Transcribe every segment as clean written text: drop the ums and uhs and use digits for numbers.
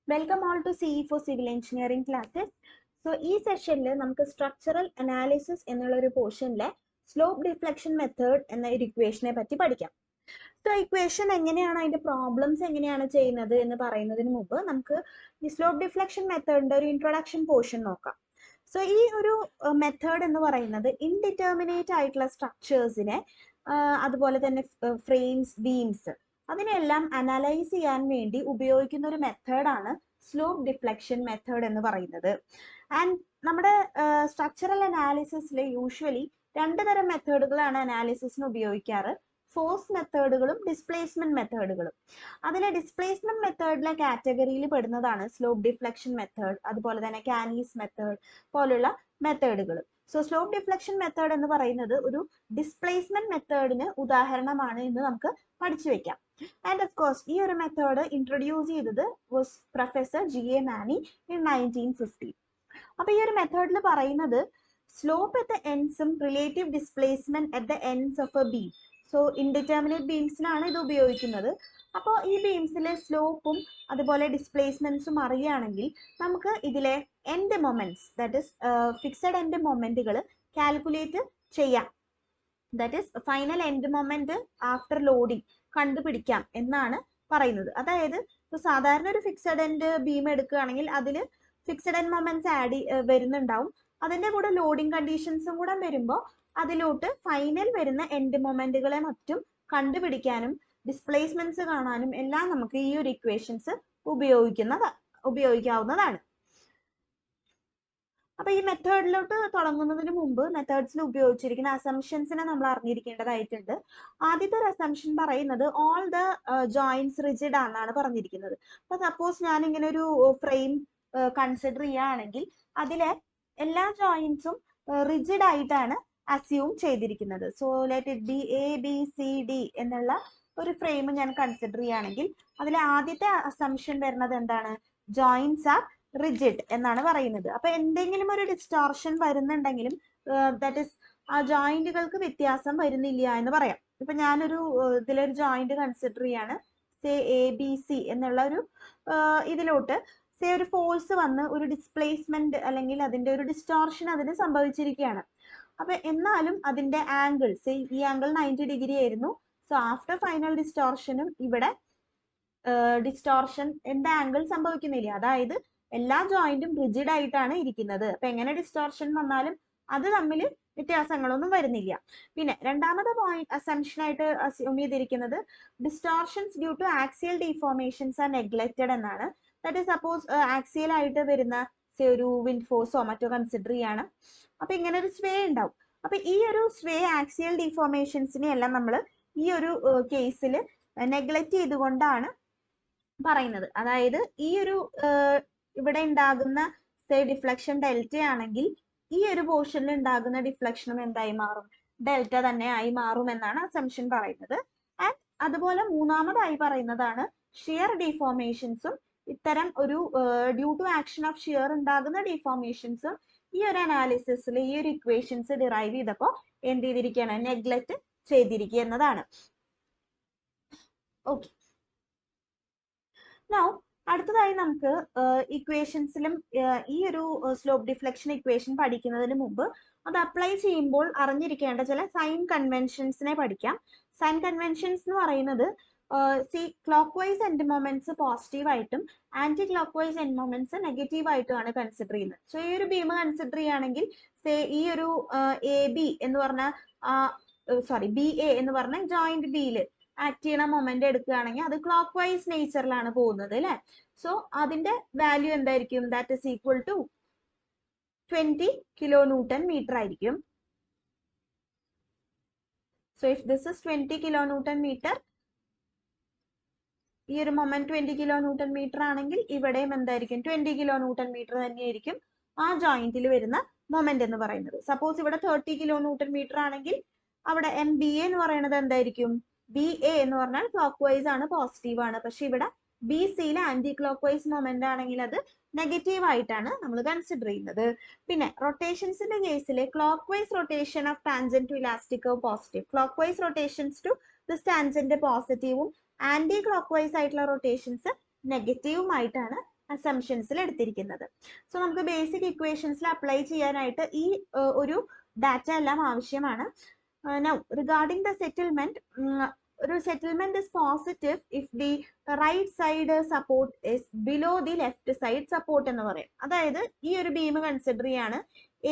Welcome all to CE for Civil Engineering classes. So, ഈ സെഷനിൽ നമുക്ക് സ്ട്രക്ചറൽ അനാലിസിസ് എന്നുള്ള ഒരു പോർഷനിലെ സ്ലോപ്പ് ഡിഫ്ലക്ഷൻ മെത്തേഡ് എന്ന ഒരു ഇക്വേഷനെ പറ്റി പഠിക്കാം. സോ ഇക്വേഷൻ എങ്ങനെയാണ് അതിന്റെ പ്രോബ്ലംസ് എങ്ങനെയാണ് ചെയ്യുന്നത് എന്ന് പറയുന്നതിന് മുമ്പ് നമുക്ക് ഈ സ്ലോപ്പ് ഡിഫ്ലക്ഷൻ മെത്തേഡിന്റെ ഒരു ഇൻട്രൊഡക്ഷൻ പോർഷൻ നോക്കാം. സോ ഈ ഒരു മെത്തേഡ് എന്ന് പറയുന്നത് ഇൻഡിറ്റർമിനേറ്റ് ആയിട്ടുള്ള സ്ട്രക്ചേഴ്സിനെ അതുപോലെ തന്നെ ഫ്രെയിംസ്, ബീംസ് അതിനെല്ലാം അനലൈസ് ചെയ്യാൻ വേണ്ടി ഉപയോഗിക്കുന്ന ഒരു മെത്തേഡാണ് സ്ലോപ്പ് ഡിഫ്ലക്ഷൻ മെത്തേഡ് എന്ന് പറയുന്നത്. ആൻഡ് നമ്മുടെ സ്ട്രക്ചറൽ അനാലിസിസിൽ യൂഷ്വലി രണ്ട് തരം മെത്തേഡുകളാണ് അനാലിസിസിന് ഉപയോഗിക്കാറ്. ഫോഴ്സ് മെത്തേഡുകളും ഡിസ്പ്ലേസ്മെന്റ് മെത്തേഡുകളും. അതിലെ ഡിസ്പ്ലേസ്മെന്റ് മെത്തേഡിലെ കാറ്റഗറിയിൽ പെടുന്നതാണ് സ്ലോപ്പ് ഡിഫ്ലക്ഷൻ മെത്തേഡ്, അതുപോലെ തന്നെ കാനീസ് മെത്തേഡ് പോലുള്ള മെത്തേഡുകൾ. സോ സ്ലോപ്പ് ഡിഫ്ലക്ഷൻ മെത്തേഡ് എന്ന് പറയുന്നത് ഒരു ഡിസ്പ്ലേസ്മെന്റ് മെത്തേഡിന് ഉദാഹരണമാണ് എന്ന് നമുക്ക് പഠിച്ചു വെക്കാം. ആൻഡ് ഓഫ് കോഴ്സ് ഈ ഒരു മെത്തേഡ് ഇൻട്രൊഡ്യൂസ് ചെയ്തത് was professor G.A. Maney in 1950. അപ്പൊ ഈ ഒരു മെത്തേഡിൽ പറയുന്നത് സ്ലോപ്പ് അറ്റ് ദ എൻഡ്സും relative displacement at the ends of a beam. So indeterminate ബീംസിനാണ് ഇത് ഉപയോഗിക്കുന്നത്. അപ്പോൾ ഈ ബീംസിലെ സ്ലോപ്പും അതുപോലെ ഡിസ്പ്ലേസ്മെന്റ്സും അറിയുകയാണെങ്കിൽ നമുക്ക് ഇതിലെ end moments, that is fixed end മൊമെന്റുകൾ കാൽക്കുലേറ്റ് ചെയ്യാം. That is final end moment after loading കണ്ടുപിടിക്കാം എന്നാണ് പറയുന്നത്. അതായത് ഇപ്പോൾ സാധാരണ ഒരു ഫിക്സഡ് എൻഡ് ബീം എടുക്കുകയാണെങ്കിൽ അതിൽ ഫിക്സഡ് എൻഡ് മൊമെന്റ്സ് വരുന്നുണ്ടാവും. അതിന്റെ കൂടെ ലോഡിംഗ് കണ്ടീഷൻസും കൂടെ വരുമ്പോൾ അതിലോട്ട് ഫൈനൽ വരുന്ന എൻഡ് മൊമെന്റുകളെ മറ്റും കണ്ടുപിടിക്കാനും ഡിസ്പ്ലേസ്മെന്റ്സ് കാണാനും എല്ലാം നമുക്ക് ഈ ഒരു ഇക്വേഷൻസ് ഉപയോഗിക്കാവുന്നതാണ്. അപ്പൊ ഈ മെത്തേഡിലോട്ട് തുടങ്ങുന്നതിന് മുമ്പ് മെത്തേഡ്സിൽ ഉപയോഗിച്ചിരിക്കുന്ന അസംഷൻസിനെ നമ്മൾ അറിഞ്ഞിരിക്കേണ്ടതായിട്ടുണ്ട്. ആദ്യത്തെ ഒരു അസംഷൻ പറയുന്നത് ഓൾ ദ ജോയിന്റ്സ് റിജിഡ് ആണെന്നാണ് പറഞ്ഞിരിക്കുന്നത്. അപ്പൊ സപ്പോസ് ഞാൻ ഇങ്ങനെ ഒരു ഫ്രെയിം കൺസിഡർ ചെയ്യുകയാണെങ്കിൽ അതിലെ എല്ലാ ജോയിന്റ്സും റിജിഡ് ആയിട്ടാണ് അസ്യൂം ചെയ്തിരിക്കുന്നത്. So let it be ABCD എന്നുള്ള ഒരു ഫ്രെയിം ഞാൻ കൺസിഡർ ചെയ്യുകയാണെങ്കിൽ അതിലെ ആദ്യത്തെ അസംഷൻ വരുന്നത് എന്താണ്? ജോയിന്റ്സ് ആർ റിജിഡ് എന്നാണ് പറയുന്നത്. അപ്പൊ എന്തെങ്കിലും ഒരു ഡിസ്റ്റോർഷൻ വരുന്നുണ്ടെങ്കിലും ദാറ്റ് ഇസ് ആ ജോയിന്റുകൾക്ക് വ്യത്യാസം വരുന്നില്ല എന്ന് പറയാം. ഇപ്പൊ ഞാനൊരു ഇതിലൊരു ജോയിന്റ് കൺസിഡർ ചെയ്യാണ്, സേ ABC എന്നുള്ള ഒരു ഇതിലോട്ട് സേ ഒരു ഫോഴ്സ് വന്ന് ഒരു ഡിസ്പ്ലേസ്മെന്റ് അല്ലെങ്കിൽ അതിന്റെ ഒരു ഡിസ്റ്റോർഷൻ അതിന് സംഭവിച്ചിരിക്കുകയാണ്. അപ്പൊ എന്നാലും അതിന്റെ ആംഗിൾ, സേ ഈ ആംഗിൾ 90 ഡിഗ്രി ആയിരുന്നു. സോ ആഫ്റ്റർ ഫൈനൽ ഡിസ്റ്റോർഷനും ഇവിടെ ഡിസ്റ്റോർഷൻ എന്ത് ആംഗിൾ സംഭവിക്കുന്നില്ല. അതായത് എല്ലാ ജോയിന്റും റിജിഡ് ആയിട്ടാണ് ഇരിക്കുന്നത്. അപ്പൊ എങ്ങനെ ഡിസ്റ്റോർഷൻ വന്നാലും അത് തമ്മിൽ വ്യത്യാസങ്ങളൊന്നും വരുന്നില്ല. പിന്നെ രണ്ടാമത്തെ പോയിന്റ് അസംഷൻ ആയിട്ട് അസ്യൂം ചെയ്തിരിക്കുന്നത് distortions due to axial deformations are neglected എന്നാണ്. ദാറ്റ് ഇസ് സപ്പോസ് ആക്സിയൽ ആയിട്ട് വരുന്ന ഒരു വിൻഡ് ഫോഴ്സോ മറ്റോ കൺസിഡർ ചെയ്യാണ്. അപ്പൊ ഇങ്ങനെ ഒരു സ്വേ ഉണ്ടാവും. അപ്പൊ ഈ ഒരു സ്വേ ആക്സിയൽ ഡിഫോർമേഷൻസിനെ എല്ലാം നമ്മൾ ഈ ഒരു കേസിൽ നെഗ്ലെക്റ്റ് ചെയ്തുകൊണ്ടാണ് പറയുന്നത്. അതായത് ഈ ഒരു ഇവിടെ ഉണ്ടാകുന്ന ഡിഫ്ലക്ഷൻ ഡെൽറ്റ ആണെങ്കിൽ ഈ ഒരു പോർഷനിൽ ഉണ്ടാകുന്ന ഡിഫ്ലക്ഷനും എന്തായി മാറും? ഡെൽറ്റ തന്നെ ആയി മാറും എന്നാണ് അസംഷൻ പറയുന്നത്. ആൻഡ് അതുപോലെ മൂന്നാമതായി പറയുന്നതാണ് ഷിയർ ഡിഫോർമേഷൻസും. ഇത്തരം ഒരു due to action of shear ഉണ്ടാകുന്ന ഡിഫോർമേഷൻസും ഈ ഒരു അനാലിസിസിൽ ഈ ഒരു ഇക്വേഷൻസ് ഡിറൈവ് ചെയ്തപ്പോൾ എന്ത് ചെയ്തിരിക്കുകയാണ്? നെഗ്ലെക്റ്റ് ചെയ്തിരിക്കുക എന്നതാണ്. ഓക്കെ, നൗ അടുത്തതായി നമുക്ക് ഇക്വേഷൻസിലും ഈ ഒരു സ്ലോപ്പ് ഡിഫ്ലക്ഷൻ ഇക്വേഷൻ പഠിക്കുന്നതിന് മുമ്പ് അത് അപ്ലൈ ചെയ്യുമ്പോൾ അറിഞ്ഞിരിക്കേണ്ട ചില സൈൻ കൺവെൻഷൻസിനെ പഠിക്കാം. സൈൻ കൺവെൻഷൻസ് എന്ന് പറയുന്നത് clock vice end moments positive ആയിട്ടും anti clock vice end moments negative ആയിട്ടുമാണ് കൺസിഡർ ചെയ്യുന്നത്. സോ ഈ ഒരു ബീം കൺസിഡർ ചെയ്യുകയാണെങ്കിൽ ഈ ഒരു AB എന്ന് പറഞ്ഞ BA എന്ന് പറഞ്ഞ ജോയിന്റ് ബിയിൽ ആക്ട് ചെയ്യണ മൊമെന്റ് എടുക്കുകയാണെങ്കിൽ അത് ക്ലോക്ക് വൈസ് നേച്ചറിലാണ് പോകുന്നത് അല്ലെ. സോ അതിന്റെ വാല്യൂ എന്തായിരിക്കും? That is equal to 20 kN ആയിരിക്കും. So if this is 20 kN, ഈ ഒരു മൊമെന്റ് 20 kN ആണെങ്കിൽ ഇവിടെയും എന്തായിരിക്കും? 20 kN തന്നെയായിരിക്കും ആ ജോയിന്റിൽ വരുന്ന മൊമെന്റ് എന്ന് പറയുന്നത്. സപ്പോസ് ഇവിടെ 30 kN ആണെങ്കിൽ അവിടെ MBA എന്ന് പറയുന്നത് എന്തായിരിക്കും? BA എന്ന് പറഞ്ഞാൽ ക്ലോക്ക് വൈസ് ആണ്, പോസിറ്റീവ് ആണ്. പക്ഷെ ഇവിടെ BCയിൽ ആന്റി ക്ലോക്ക് വൈസ് മൊമെന്റ് ആണെങ്കിൽ അത് നെഗറ്റീവ് ആയിട്ടാണ് നമ്മൾ കൺസിഡർ ചെയ്യുന്നത്. പിന്നെ റൊട്ടേഷൻസിന്റെ കേസിൽ clockwise rotation of tangent to elastic curve positive, clockwise rotations to this tangent പോസിറ്റീവും ആന്റി ക്ലോക്ക് വൈസ് ആയിട്ടുള്ള റൊട്ടേഷൻസ് നെഗറ്റീവും ആയിട്ടാണ് അസംഷൻസിൽ എടുത്തിരിക്കുന്നത്. സോ നമുക്ക് ബേസിക് ഇക്വേഷൻസിൽ അപ്ലൈ ചെയ്യാനായിട്ട് ഈ ഒരു ഡാറ്റ എല്ലാം ആവശ്യമാണ്. Now regarding the settlement, ഒരു settlement is positive if the right side support is below the left side support എന്ന് പറയും. അതായത് ഈ ഒരു ബീം കൺസിഡർ ചെയ്യാണ്,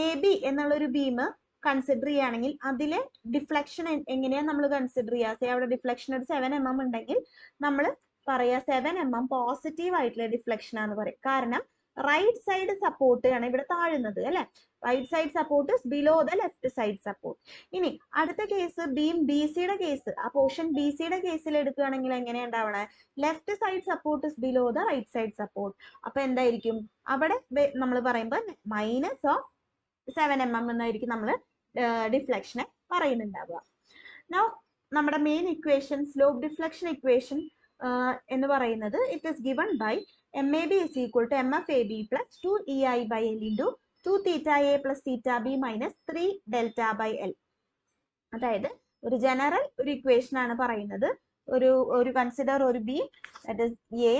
എ ബി എന്നുള്ള ഒരു ബീം കൺസിഡർ ചെയ്യുകയാണെങ്കിൽ അതിലെ ഡിഫ്ലക്ഷൻ എങ്ങനെയാണ് നമ്മൾ കൺസിഡർ ചെയ്യുക? അവിടെ ഡിഫ്ലക്ഷൻ ഒരു 7 mm ഉണ്ടെങ്കിൽ നമ്മൾ പറയാ 7 mm പോസിറ്റീവ് ആയിട്ടുള്ള ഡിഫ്ലക്ഷൻ ആണെന്ന് പറയും. കാരണം റൈറ്റ് സൈഡ് സപ്പോർട്ട് ആണ് ഇവിടെ താഴുന്നത് അല്ലെ. Right side support is below the left side support. ഇനി അടുത്ത കേസ് ബീം ബി സിയുടെ കേസ്, ആ പോർഷൻ ബി സിയുടെ കേസിൽ എടുക്കുകയാണെങ്കിൽ എങ്ങനെയാ ഉണ്ടാവണേ? Left side support is below the right side support. അപ്പൊ എന്തായിരിക്കും അവിടെ നമ്മൾ പറയുമ്പോൾ മൈനസ് ഓഫ് 7 mm എന്നായിരിക്കും നമ്മൾ ഡിഫ്ലക്ഷനെ പറയുന്നുണ്ടാവുക. നൗ നമ്മുടെ main equation slope deflection equation എന്ന് പറയുന്നത് it is given by MAB is equal to MFAB plus 2EI by L into 2 theta A plus theta B minus 3 delta by L. അതായത് ഒരു general ഒരു ഇക്വേഷൻ ആണ് പറയുന്നത്. ഒരു consider ഒരു beam that is A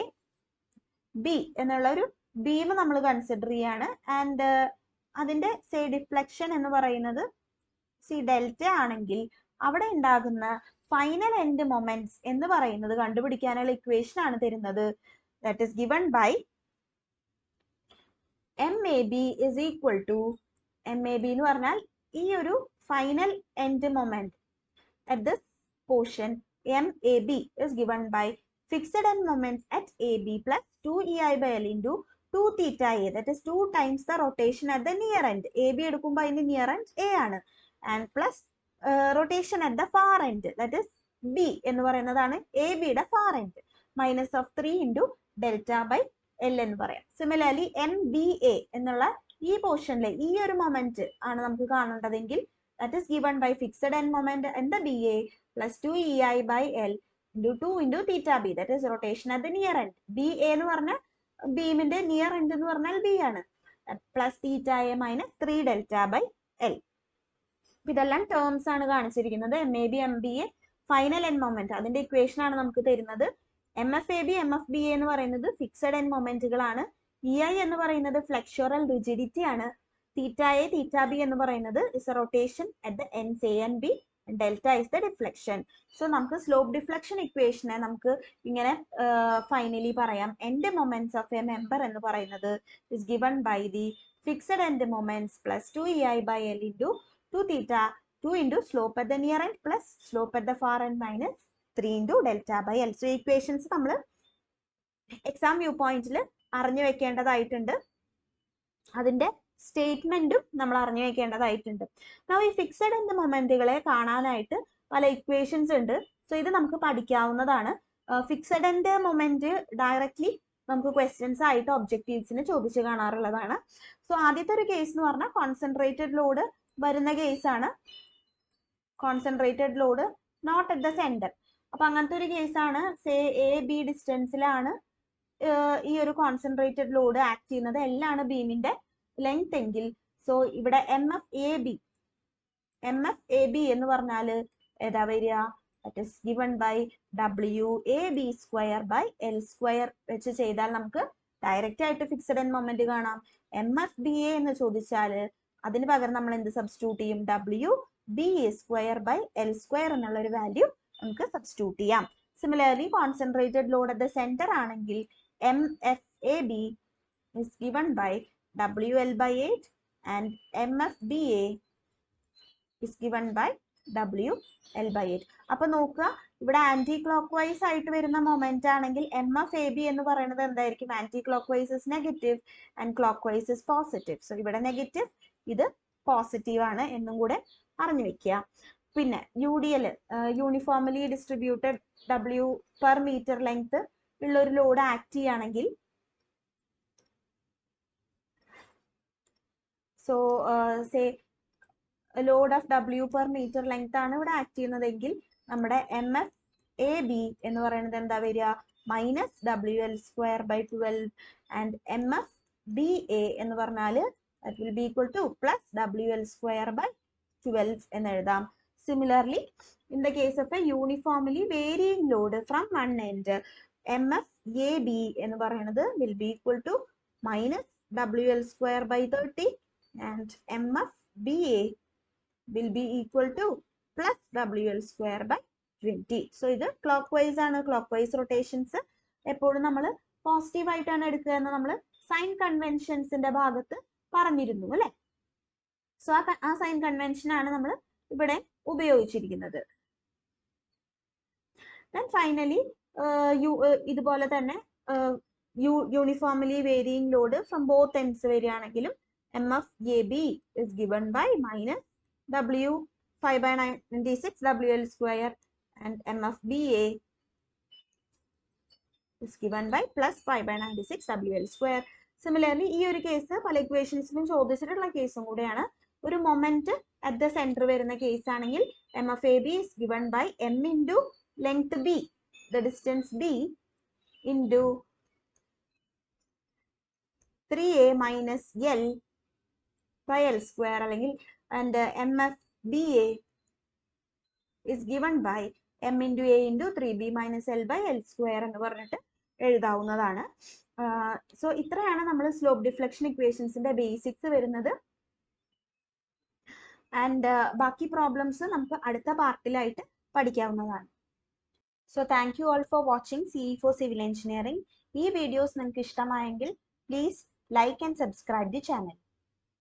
B എന്നുള്ള ഒരു beam നമ്മൾ കൺസിഡർ ചെയ്യാണ്. ആൻഡ് അതിന്റെ സേ ഡിഫ്ലക്ഷൻ എന്ന് പറയുന്നത് ഡെൽറ്റ ആണെങ്കിൽ അവിടെ ഉണ്ടാകുന്ന ഫൈനൽ എൻഡ് മൊമെന്റ്സ് എന്ന് പറയുന്നത് കണ്ടുപിടിക്കാനുള്ള ഇക്വേഷൻ ആണ് തരുന്നത്. That is given by MAB is equal to MAB എന്ന് പറഞ്ഞാൽ ഈ ഒരു final end moment at this portion MAB is given by fixed end moment at AB plus 2EI by L into 2 theta A, that is 2 times the rotation at the near end. AB എടുക്കുമ്പോൾ അതിന്റെ near end A ആണ്, and plus rotation at the far end, that is B എന്ന് പറയുന്നതാണ് AB യുടെ far end, minus of 3 into delta by L എന്ന് പറയാം. Similarly MBA എന്നുള്ള ഈ പോർഷനിലെ ഈ ഒരു മൊമെന്റ് ആണ് നമുക്ക് കാണേണ്ടതെങ്കിൽ that is given by fixed end moment in the BA plus 2EI by L into 2 into theta B, that is rotation at the near end. BA എന്ന് പറഞ്ഞാൽ ബീമിന്റെ നിയർ എൻഡ് എന്ന് പറഞ്ഞാൽ B ആണ്, plus theta A minus 3 delta by L. ഇതെല്ലാം terms ആണ് കാണിച്ചിരിക്കുന്നത്. MAB MBA final end moment അതിന്റെ ഇക്വേഷൻ ആണ് നമുക്ക് തരുന്നത്. MFAB MFBA എന്ന് പറയുന്നത് ഫിക്സഡ് എൻഡ് മൊമെന്റുകളാണ്. EI എന്ന് പറയുന്നത് ഫ്ലെക്സുറൽ റിജിഡിറ്റി ആണ്. തീറ്റ എ തീറ്റ ബി എന്ന് പറയുന്നത് is a rotation at the ends A and B, delta is the deflection. So നമുക്ക് സ്ലോപ്പ് ഡിഫ്ലക്ഷൻ ഇക്വേഷനെ നമുക്ക് ഇങ്ങനെ ഫൈനലി പറയാം. End moments of a member എന്ന് പറയുന്നത് is given by the fixed end moments plus 2EI by L into 2 theta 2 into slope at the near end plus slope at the far end minus 3 into delta by L. So equations നമ്മൾ exam view പോയിന്റിൽ അറിഞ്ഞു വെക്കേണ്ടതായിട്ടുണ്ട്. അതിന്റെ സ്റ്റേറ്റ്മെന്റും നമ്മൾ അറിഞ്ഞു വെക്കേണ്ടതായിട്ടുണ്ട്. ഈ fixed end മൊമെന്റുകളെ കാണാനായിട്ട് പല equations ഉണ്ട്. സോ ഇത് നമുക്ക് പഠിക്കാവുന്നതാണ്. ഫിക്സഡ് എൻഡ് മൊമെന്റ് ഡയറക്ട്ലി നമുക്ക് ക്വസ്റ്റ്യൻസ് ആയിട്ട് ഒബ്ജക്റ്റീവ്സിന് ചോദിച്ചു കാണാറുള്ളതാണ്. സോ ആദ്യത്തെ ഒരു കേസ് എന്ന് പറഞ്ഞാൽ കോൺസെൻട്രേറ്റഡ് ലോഡ് വരുന്ന കേസാണ്. Concentrated load not at the centre. അപ്പൊ അങ്ങനത്തെ ഒരു കേസാണ്. സേ എ ബി ഡിസ്റ്റൻസിലാണ് ഈ ഒരു കോൺസെൻട്രേറ്റഡ് ലോഡ് ആക്ട് ചെയ്യുന്നത്. എല്ലാണ് ബീമിന്റെ ലെങ്ത് എങ്കിൽ സോ ഇവിടെ MFAB എന്ന് പറഞ്ഞാല് ഏതാ വരിക? That is given by WAB square by L square വെച്ച് ചെയ്താൽ നമുക്ക് ഡയറക്റ്റ് ആയിട്ട് ഫിക്സഡ് എൻഡ് മൊമെന്റ് കാണാം. MFBA എന്ന് ചോദിച്ചാല് അതിന് പകരം നമ്മൾ എന്ത് സബ്സ്റ്റിറ്റ്യൂട്ട് ചെയ്യും? WBA square by L square എന്നുള്ള ഒരു വാല്യൂ നമുക്ക് സബ്സ്റ്റിറ്റ്യൂട്ട് ചെയ്യാം. Similarly concentrated load at the centre ആണെങ്കിൽ MFAB is given by WL by 8 and MFBA is given by WL by 8. അപ്പൊ നോക്കുക, ഇവിടെ ആന്റി ക്ലോക്ക് വൈസ് ആയിട്ട് വരുന്ന മൊമെന്റ് ആണെങ്കിൽ MFAB എന്ന് പറയുന്നത് എന്തായിരിക്കും? Anti clock vice is negative and clock vice is positive. So ഇവിടെ നെഗറ്റീവ്, ഇത് പോസിറ്റീവ് ആണ് എന്നും കൂടെ അറിഞ്ഞു വെക്കുക. പിന്നെ UDL uniformly distributed W per meter length ഉള്ള ഒരു ലോഡ് ആക്ട് ചെയ്യുകയാണെങ്കിൽ so say load of W per meter length ആണ് ഇവിടെ ആക്ട് ചെയ്യുന്നതെങ്കിൽ നമ്മുടെ MFAB എന്ന് പറയുന്നത് എന്താ വരിക? Minus WL square by 12 and MFBA എന്ന് പറഞ്ഞാല് that will be equal to plus WL square by 12 എന്ന് എഴുതാം. Similarly, in the case of a uniformly varying load from one end, MFAB എന്ന് പറയുന്നത് will be equal to minus WL square by 30 and MFBA will be equal to plus WL square by 20. So ഇത് clockwise ആണ്. clockwise rotations എപ്പോഴും നമ്മൾ positive ആയിട്ടാണ് എടുക്കുക എന്ന് നമ്മൾ സൈൻ കൺവെൻഷൻസിന്റെ ഭാഗത്ത് പറഞ്ഞിരുന്നു അല്ലെ. സോ ആ സൈൻ കൺവെൻഷൻ ആണ് നമ്മൾ ഇവിടെ ഉപയോഗിച്ചിരിക്കുന്നത്. Then finally ഇതുപോലെ തന്നെ uniformly varying load from both ends വരികയാണെങ്കിലും MFAB is given by minus W 5/96 WL square and MFBA is given by plus 5/96 WL square. Similarly, ഈ ഒരു കേസ് പല ഇക്വേഷൻസിലും ചോദിച്ചിട്ടുള്ള കേസും കൂടെയാണ്. ഒരു മൊമെന്റ് അറ്റ് ദ സെന്റർ വരുന്ന കേസ് ആണെങ്കിൽ MFAB is given by M into length B, the distance B into 3A minus L by L square അല്ലെങ്കിൽ and MFBA is given by M into A into 3B minus L by L square എന്ന് പറഞ്ഞിട്ട് എഴുതാവുന്നതാണ്. So ഇത്രയാണ് നമ്മൾ slope deflection ഇക്വേഷൻസിന്റെ basics വരുന്നത്. And ബാക്കി problems നമുക്ക് അടുത്ത പാർട്ടിലായിട്ട് പഠിക്കാവുന്നതാണ്. So thank you all for watching CE for Civil Engineering. ഈ വീഡിയോസ് നിങ്ങൾക്ക് ഇഷ്ടമായെങ്കിൽ please like and subscribe the channel.